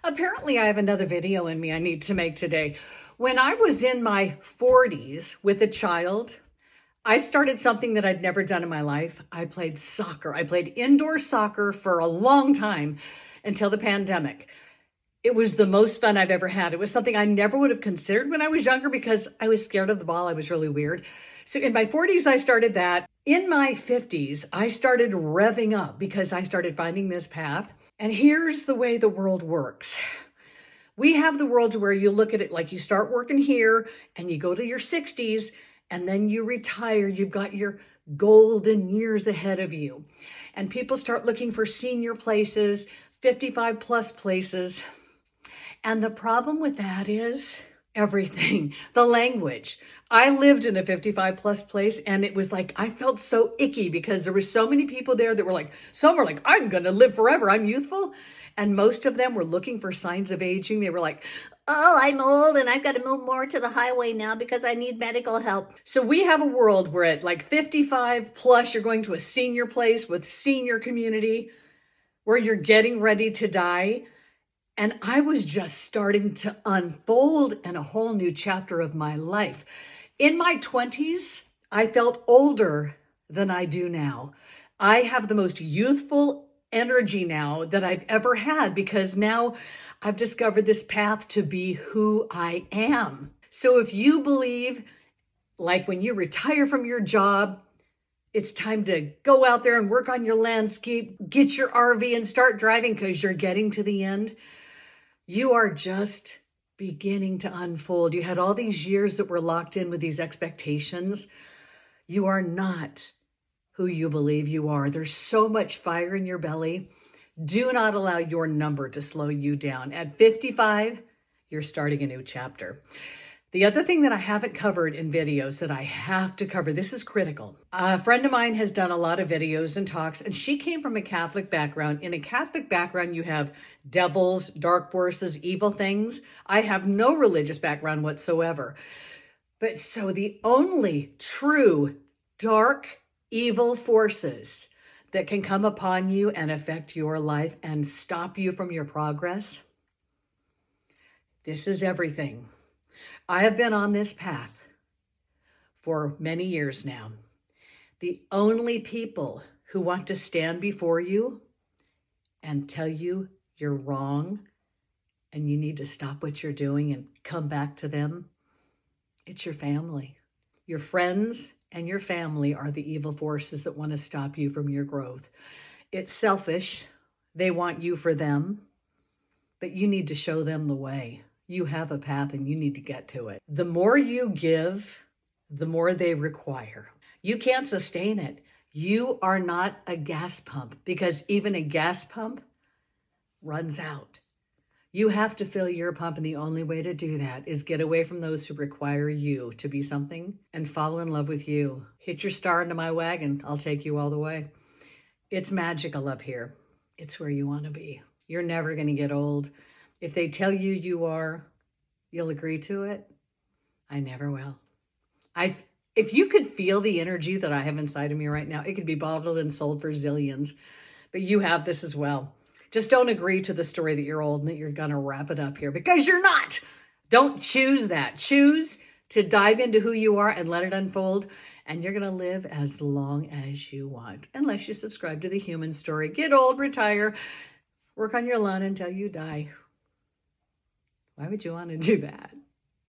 Apparently I have another video in me I need to make today. When I was in my 40s with a child, I started something that I'd never done in my life. I played soccer. I played indoor soccer for a long time until the pandemic. It was the most fun I've ever had. It was something I never would have considered when I was younger because I was scared of the ball. I was really weird. So in my 40s, I started that. In my 50s, I started revving up because I started finding this path. And here's the way the world works. We have the world where you look at it like you start working here and you go to your 60s and then you retire. You've got your golden years ahead of you. And people start looking for senior places, 55 plus places. And the problem with that is everything, the language. I lived in a 55 plus place and it was like, I felt so icky because there were so many people there that were like, some were like, I'm going to live forever. I'm youthful. And most of them were looking for signs of aging. They were like, oh, I'm old and I've got to move more to the highway now because I need medical help. So we have a world where at like 55 plus, you're going to a senior place with senior community where you're getting ready to die. And I was just starting to unfold in a whole new chapter of my life. In my 20s, I felt older than I do now. I have the most youthful energy now that I've ever had because now I've discovered this path to be who I am. So if you believe, like when you retire from your job, it's time to go out there and work on your landscape, get your RV and start driving because you're getting to the end. You are just beginning to unfold. You had all these years that were locked in with these expectations. You are not who you believe you are. There's so much fire in your belly. Do not allow your number to slow you down. At 55, you're starting a new chapter. The other thing that I haven't covered in videos that I have to cover, this is critical. A friend of mine has done a lot of videos and talks, and she came from a Catholic background. In a Catholic background, you have devils, dark forces, evil things. I have no religious background whatsoever. But so the only true dark, evil forces that can come upon you and affect your life and stop you from your progress, this is everything. I have been on this path for many years now. The only people who want to stand before you and tell you you're wrong and you need to stop what you're doing and come back to them, it's your family. Your friends and your family are the evil forces that want to stop you from your growth. It's selfish. They want you for them, but you need to show them the way. You have a path and you need to get to it. The more you give, the more they require. You can't sustain it. You are not a gas pump because even a gas pump runs out. You have to fill your pump, and the only way to do that is get away from those who require you to be something and fall in love with you. Hit your star into my wagon. I'll take you all the way. It's magical up here. It's where you want to be. You're never going to get old. If they tell you you are, you'll agree to it. I never will. If you could feel the energy that I have inside of me right now, it could be bottled and sold for zillions, but you have this as well. Just don't agree to the story that you're old and that you're going to wrap it up here because you're not. Don't choose that. Choose to dive into who you are and let it unfold. And you're going to live as long as you want, unless you subscribe to the human story. Get old, retire, work on your lawn until you die. Why would you want to do that?